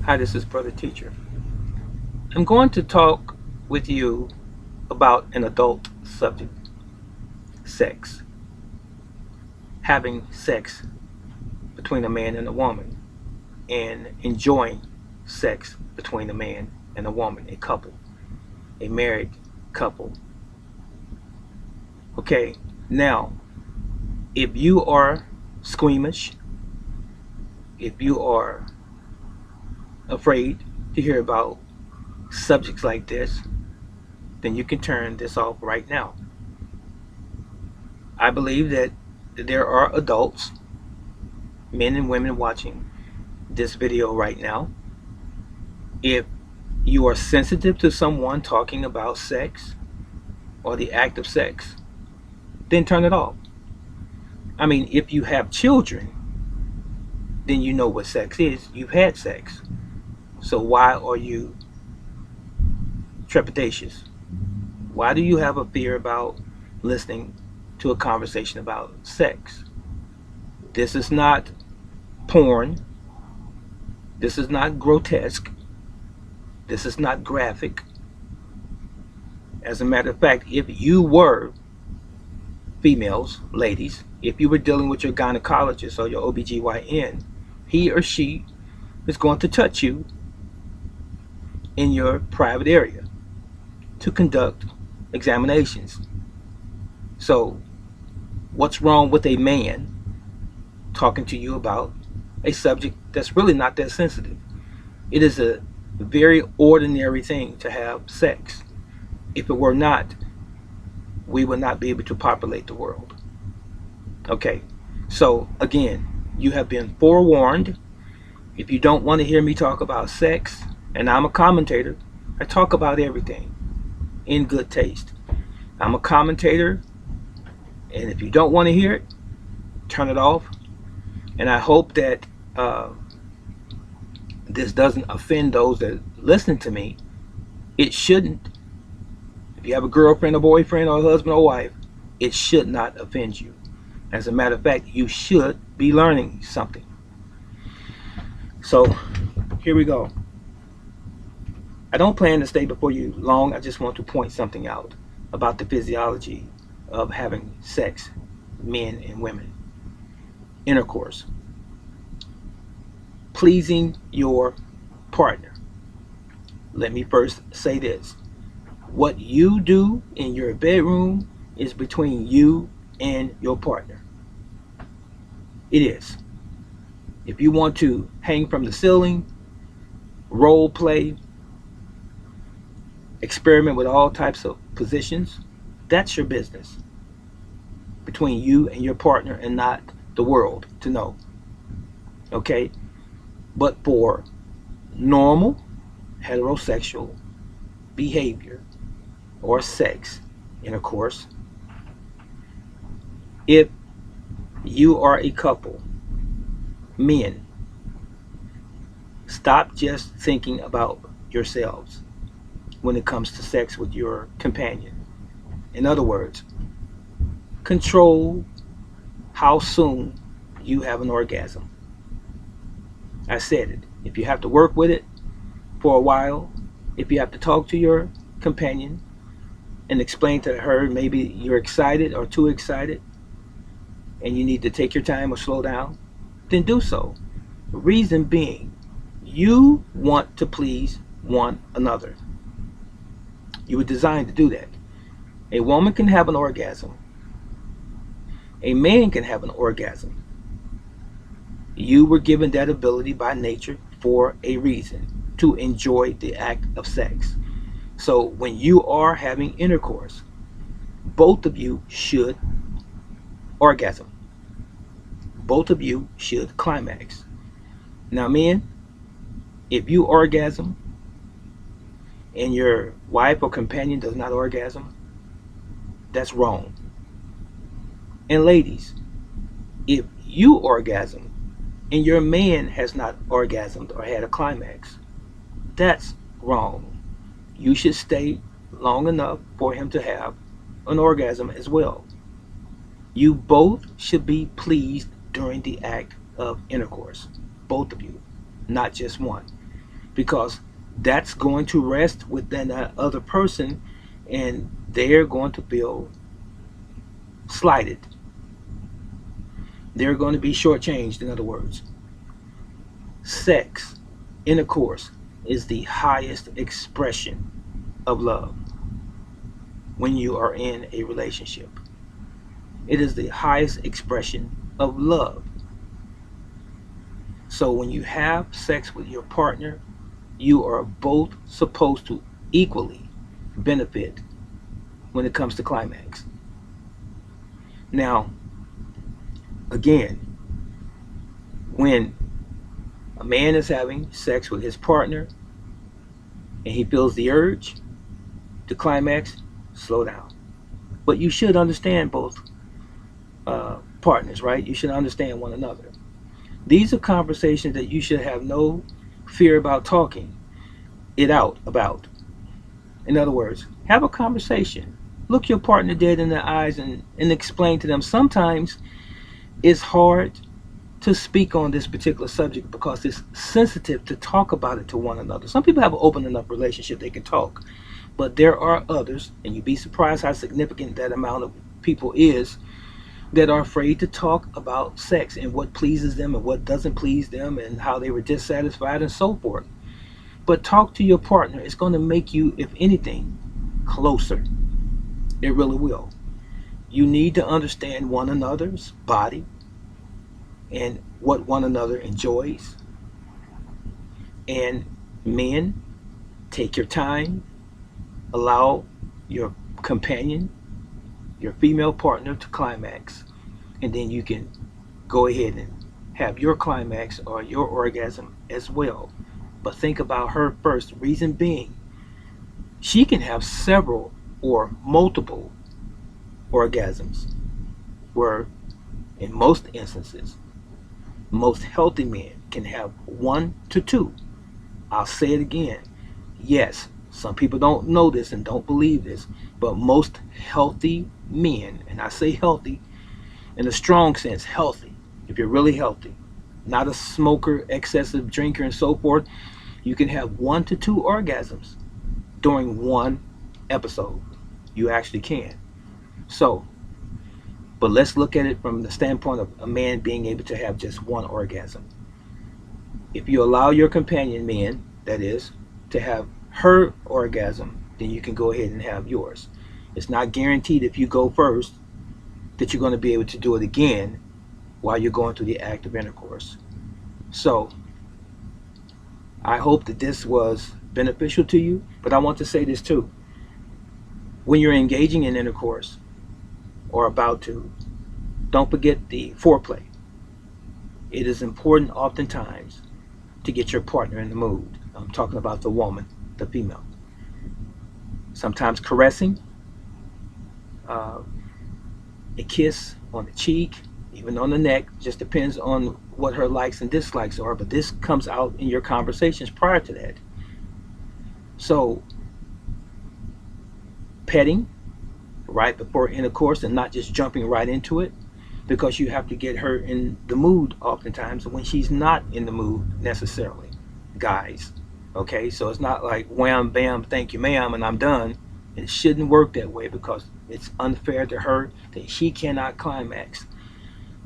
Hi, this is Brother Teacher. I'm going to talk with you about an adult subject: sex. Having sex between a man and a woman, and enjoying sex between a man and a woman, a couple, a married couple. Okay, now, if you are squeamish, if you are afraid to hear about subjects like this, then you can turn this off right now. I believe that there are adults, men and women, watching this video right now. If you are sensitive to someone talking about sex or the act of sex, then turn it off. I mean, if you have children, then you know what sex is. You've had sex. So why are you trepidatious? Why do you have a fear about listening to a conversation about sex? This is not porn. This is not grotesque. This is not graphic. As a matter of fact, if you were females, ladies, if you were dealing with your gynecologist or your OBGYN, he or she is going to touch you in your private area to conduct examinations. So, what's wrong with a man talking to you about a subject that's really not that sensitive? It is a very ordinary thing to have sex. If it were not, we would not be able to populate the world. Okay, so again, you have been forewarned. If you don't want to hear me talk about sex, and I'm a commentator, I talk about everything in good taste. I'm a commentator, and if you don't want to hear it, turn it off. And I hope that this doesn't offend those that listen to me. It shouldn't. If you have a girlfriend, a boyfriend, or a husband or wife, it should not offend you. As a matter of fact, you should be learning something. So, here we go. I don't plan to stay before you long. I just want to point something out about the physiology of having sex, men and women. Intercourse. Pleasing your partner. Let me first say this. What you do in your bedroom is between you and your partner. It is. If you want to hang from the ceiling, role play, experiment with all types of positions, that's your business. Between you and your partner, and not the world to know. Okay? But for normal heterosexual behavior or sex intercourse, if you are a couple, men, stop just thinking about yourselves when it comes to sex with your companion. In other words, control how soon you have an orgasm. I said it. If you have to work with it for a while, if you have to talk to your companion and explain to her maybe you're excited or too excited and you need to take your time or slow down, then do so. Reason being, you want to please one another. You were designed to do that. A woman can have an orgasm. A man can have an orgasm. You were given that ability by nature for a reason, to enjoy the act of sex. So when you are having intercourse, both of you should orgasm. Both of you should climax. Now, men, if you orgasm and your wife or companion does not orgasm, that's wrong. And ladies, if you orgasm and your man has not orgasmed or had a climax, that's wrong. You should stay long enough for him to have an orgasm as well. You both should be pleased during the act of intercourse. Both of you, not just one. because that's going to rest within that other person, and they're going to feel slighted. They're going to be shortchanged, in other words. Sex, intercourse, is the highest expression of love when you are in a relationship. It is the highest expression of love. So when you have sex with your partner, you are both supposed to equally benefit when it comes to climax. Now, again, when a man is having sex with his partner and he feels the urge to climax, slow down. But you should understand both partners, right? You should understand one another. These are conversations that you should have no fear about talking it out about. In other words, have a conversation. Look your partner dead in the eyes and explain to them. Sometimes it's hard to speak on this particular subject because it's sensitive to talk about it to one another. Some people have an open enough relationship they can talk, but there are others, and you'd be surprised how significant that amount of people is, that are afraid to talk about sex and what pleases them and what doesn't please them and how they were dissatisfied and so forth. But talk to your partner. It's going to make you, if anything, closer. It really will. You need to understand one another's body and what one another enjoys. And men, take your time. Allow your companion, your female partner, to climax. And then you can go ahead and have your climax or your orgasm as well. But think about her first. Reason being, she can have several or multiple orgasms, where in most instances, most healthy men can have 1 to 2. I'll say it again. Yes, some people don't know this and don't believe this, but most healthy men, and I say healthy in a strong sense, healthy, if you're really healthy, not a smoker, excessive drinker, and so forth, you can have 1 to 2 orgasms during one episode. You actually can. So, but let's look at it from the standpoint of a man being able to have just one orgasm. If you allow your companion, man, that is, to have her orgasm, then you can go ahead and have yours. It's not guaranteed if you go first that you're going to be able to do it again while you're going through the act of intercourse. So, I hope that this was beneficial to you, but I want to say this too. When you're engaging in intercourse or about to, don't forget the foreplay. It is important oftentimes to get your partner in the mood. I'm talking about the woman, the female. Sometimes caressing, a kiss on the cheek, even on the neck, just depends on what her likes and dislikes are, but this comes out in your conversations prior to that. So, petting right before intercourse and not just jumping right into it, because you have to get her in the mood oftentimes when she's not in the mood necessarily, guys. Okay, so it's not like wham bam thank you ma'am and I'm done. It shouldn't work that way because it's unfair to her that she cannot climax,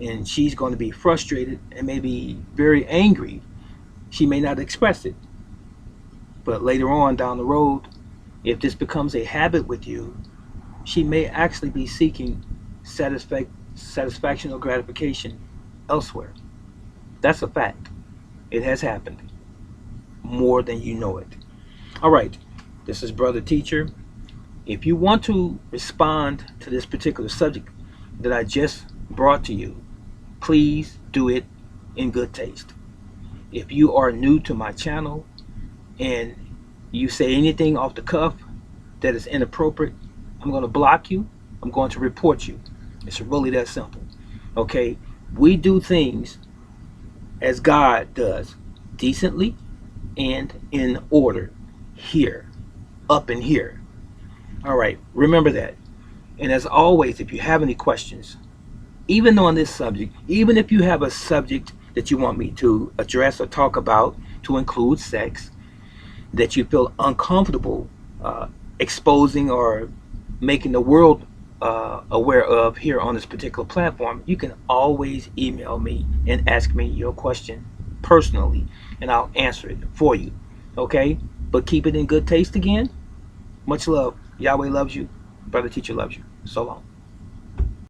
and she's going to be frustrated and maybe very angry. She may not express it, but later on down the road, if this becomes a habit with you, she may actually be seeking satisfaction or gratification elsewhere. That's a fact. It has happened more than you know it. All right, this is Brother Teacher. If you want to respond to this particular subject that I just brought to you, please do it in good taste. If you are new to my channel and you say anything off the cuff that is inappropriate, I'm going to block you. I'm going to report you. It's really that simple. Okay? We do things as God does, decently and in order, here, up in here. All right, remember that. And as always, if you have any questions, even on this subject, even if you have a subject that you want me to address or talk about to include sex, that you feel uncomfortable exposing or making the world aware of here on this particular platform, you can always email me and ask me your question personally, and I'll answer it for you. Okay? But keep it in good taste again. Much love. Yahweh loves you. Brother Teacher loves you. So long.